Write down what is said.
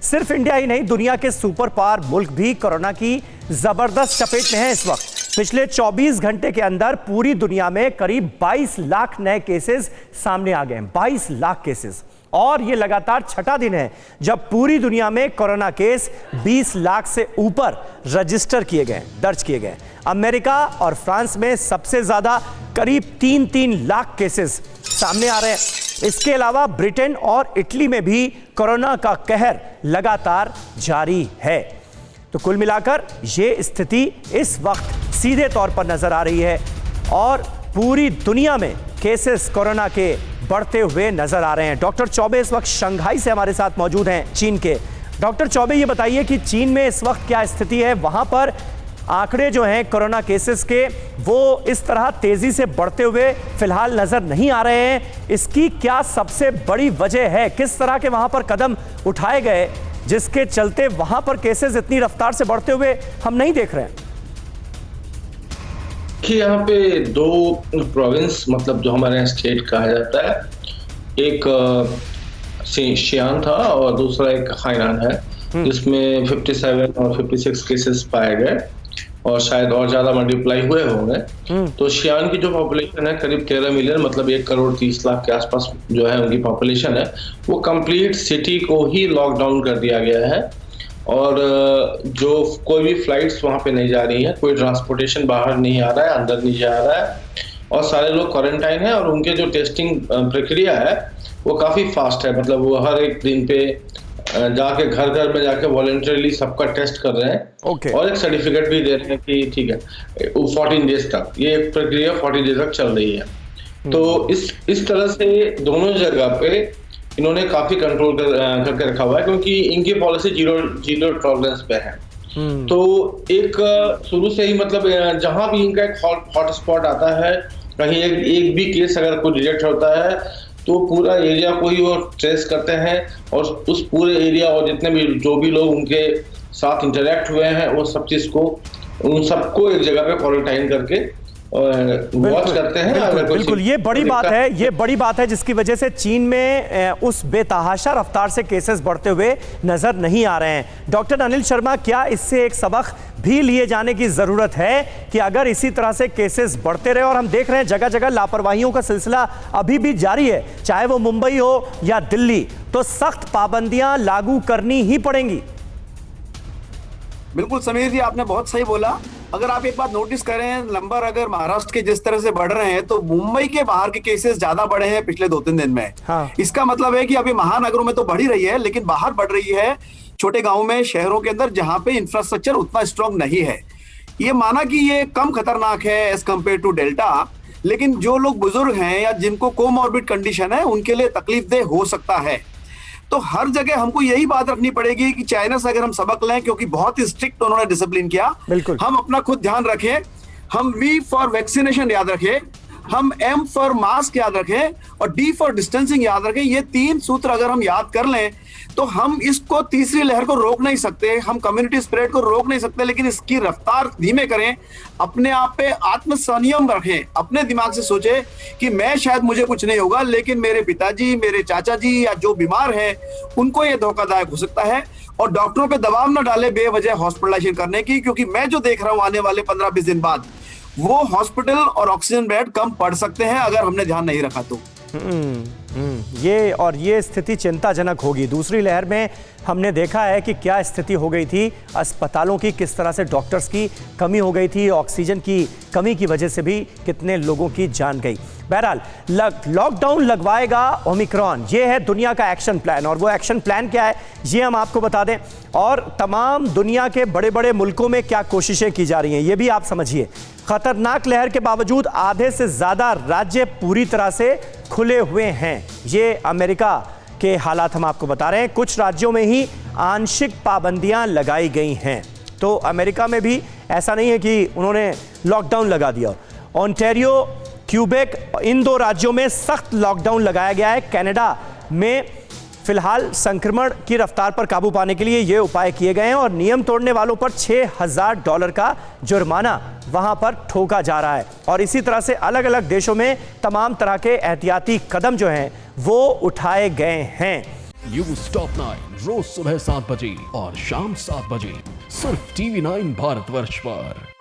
सिर्फ इंडिया ही नहीं, दुनिया के सुपर पावर मुल्क भी कोरोना की जबरदस्त चपेट में है इस वक्त। पिछले 24 घंटे के अंदर पूरी दुनिया में करीब 22 लाख नए केसेस सामने आ गए हैं। 22 लाख केसेस, और ये लगातार छठा दिन है जब पूरी दुनिया में कोरोना केस 20 लाख से ऊपर रजिस्टर किए गए, दर्ज किए गए। अमेरिका और फ्रांस में सबसे ज्यादा करीब 3-3 लाख केसेस सामने आ रहे हैं। इसके अलावा ब्रिटेन और इटली में भी कोरोना का कहर लगातार जारी है। तो कुल मिलाकर ये स्थिति इस वक्त सीधे तौर पर नजर आ रही है और पूरी दुनिया में केसेस कोरोना के बढ़ते हुए नजर आ रहे हैं। डॉक्टर चौबे इस वक्त शंघाई से हमारे साथ मौजूद हैं, चीन के। डॉक्टर चौबे, ये बताइए कि चीन में इस वक्त क्या स्थिति है? वहां पर आंकड़े जो हैं कोरोना केसेस के, वो इस तरह तेजी से बढ़ते हुए फिलहाल नजर नहीं आ रहे हैं। इसकी क्या सबसे बड़ी वजह है? किस तरह के वहां पर कदम उठाए गए जिसके चलते वहां पर केसेस इतनी रफ्तार से बढ़ते हुए हम नहीं देख रहे हैं? कि यहाँ पे दो प्रोविंस, मतलब जो हमारे यहाँ स्टेट कहा जाता है, एक शियान था और दूसरा एक हाइनान है, जिसमें 57 और 56 केसेस पाए गए और शायद और ज्यादा मल्टीप्लाई हुए होंगे। तो शियान की जो पॉपुलेशन है करीब 13 मिलियन, मतलब 1 करोड़ 30 लाख के आसपास जो है उनकी पॉपुलेशन है, वो कंप्लीट सिटी को ही लॉकडाउन कर दिया गया है और जो कोई भी फ्लाइट्स वहां पे नहीं जा रही है, कोई ट्रांसपोर्टेशन बाहर नहीं आ रहा है, अंदर नहीं जा रहा है और सारे लोग क्वारंटाइन है। और उनके जो टेस्टिंग प्रक्रिया है वो काफी फास्ट है, मतलब वो हर एक दिन पे जाके घर घर में जाके वॉलंटरीली सबका टेस्ट कर रहे हैं और एक सर्टिफिकेट भी दे रहे हैं कि ठीक है 14 डेज तक, ये प्रक्रिया 40 डेज तक चल रही है। तो इस तरह से दोनों जगह पे इन्होंने काफी कंट्रोल करके रखा हुआ है, क्योंकि इनकी पॉलिसी जीरो टॉलरेंस पे है। तो एक शुरू से ही, मतलब जहां भी इनका एक हॉट स्पॉट आता है, कहीं एक भी केस अगर कोई डिटेक्ट होता है तो पूरा एरिया को ही वो ट्रेस करते हैं और उस पूरे एरिया और जितने भी जो भी लोग उनके साथ इंटरेक्ट हुए हैं वो सब चीज को, उन सबको एक जगह पे क्वारंटाइन करके वॉच करते हैं। बिल्कुल ये बड़ी बात है, ये बड़ी बात है जिसकी वजह से चीन में उस बेतहाशा रफ्तार से केसेस बढ़ते हुए नजर नहीं आ रहे हैं। डॉक्टर अनिल शर्मा, क्या इससे एक सबक भी लिए जाने की जरूरत है कि अगर इसी तरह से केसेस बढ़ते रहे, और हम देख रहे हैं जगह जगह लापरवाहियों का सिलसिला अभी भी जारी है, चाहे वो मुंबई हो या दिल्ली, तो सख्त पाबंदियां लागू करनी ही पड़ेंगी? बिल्कुल समीर जी, आपने बहुत सही बोला। अगर आप एक बात नोटिस करें, नंबर अगर महाराष्ट्र के जिस तरह से बढ़ रहे हैं तो मुंबई के बाहर के केसेस ज्यादा बढ़े हैं पिछले 2-3 दिन में। हाँ। इसका मतलब है कि अभी महानगरों में तो बढ़ ही रही है, लेकिन बाहर बढ़ रही है छोटे गांवों में, शहरों के अंदर, जहां पे इंफ्रास्ट्रक्चर उतना स्ट्रांग नहीं है। ये माना कि ये कम खतरनाक है एज कम्पेयर टू डेल्टा, लेकिन जो लोग बुजुर्ग हैं या जिनको कोमॉर्बिड कंडीशन है उनके लिए तकलीफदेह हो सकता है। तो हर जगह हमको यही बात रखनी पड़ेगी कि चाइना से अगर हम सबक लें, क्योंकि बहुत ही स्ट्रिक्ट उन्होंने डिसिप्लिन किया, हम अपना खुद ध्यान रखें, हम V फॉर वैक्सीनेशन याद रखें, हम M फॉर मास्क याद रखें और D फॉर डिस्टेंसिंग याद रखें। ये 3 सूत्र अगर हम याद कर लें तो हम इसको, तीसरी लहर को रोक नहीं सकते, हम कम्युनिटी स्प्रेड को रोक नहीं सकते, लेकिन इसकी रफ्तार धीमे करें, अपने आप पे आत्मसंयम रखें, अपने दिमाग से सोचे कि मैं शायद मुझे कुछ नहीं होगा, लेकिन मेरे पिताजी, मेरे चाचा जी या जो बीमार हैं उनको ये धोखादायक हो सकता है। और डॉक्टरों पे दबाव ना डाले बेवजह हॉस्पिटलाइजेशन करने की, क्योंकि मैं जो देख रहा हूं आने वाले 15-20 दिन बाद वो हॉस्पिटल और ऑक्सीजन बेड कम पड़ सकते हैं अगर हमने ध्यान नहीं रखा तो। ये स्थिति चिंताजनक होगी। दूसरी लहर में हमने देखा है कि क्या स्थिति हो गई थी अस्पतालों की, किस तरह से डॉक्टर्स की कमी हो गई थी, ऑक्सीजन की कमी की वजह से भी कितने लोगों की जान गई। बहरहाल लॉकडाउन लगवाएगा ओमिक्रॉन, ये है दुनिया का एक्शन प्लान, और वो एक्शन प्लान क्या है ये हम आपको बता दें, और तमाम दुनिया के बड़े बड़े मुल्कों में क्या कोशिशें की जा रही हैं ये भी आप समझिए। खतरनाक लहर के बावजूद आधे से ज्यादा राज्य पूरी तरह से खुले हुए हैं, ये अमेरिका के हालात हम आपको बता रहे हैं। कुछ राज्यों में ही आंशिक पाबंदियां लगाई गई हैं। तो अमेरिका में भी ऐसा नहीं है कि उन्होंने लॉकडाउन लगा दिया। ओंटारियो, क्यूबेक, इन 2 राज्यों में सख्त लॉकडाउन लगाया गया है। कनाडा में फिलहाल संक्रमण की रफ्तार पर काबू पाने के लिए ये उपाय किए गए हैं और नियम तोड़ने वालों पर $6000 का जुर्माना वहां पर ठोका जा रहा है। और इसी तरह से अलग अलग देशों में तमाम तरह के एहतियाती कदम जो हैं वो उठाए गए हैं। न्यूज़ टॉप 9 रोज सुबह 7 बजे और शाम 7 बजे सिर्फ TV9 भारतवर्ष पर।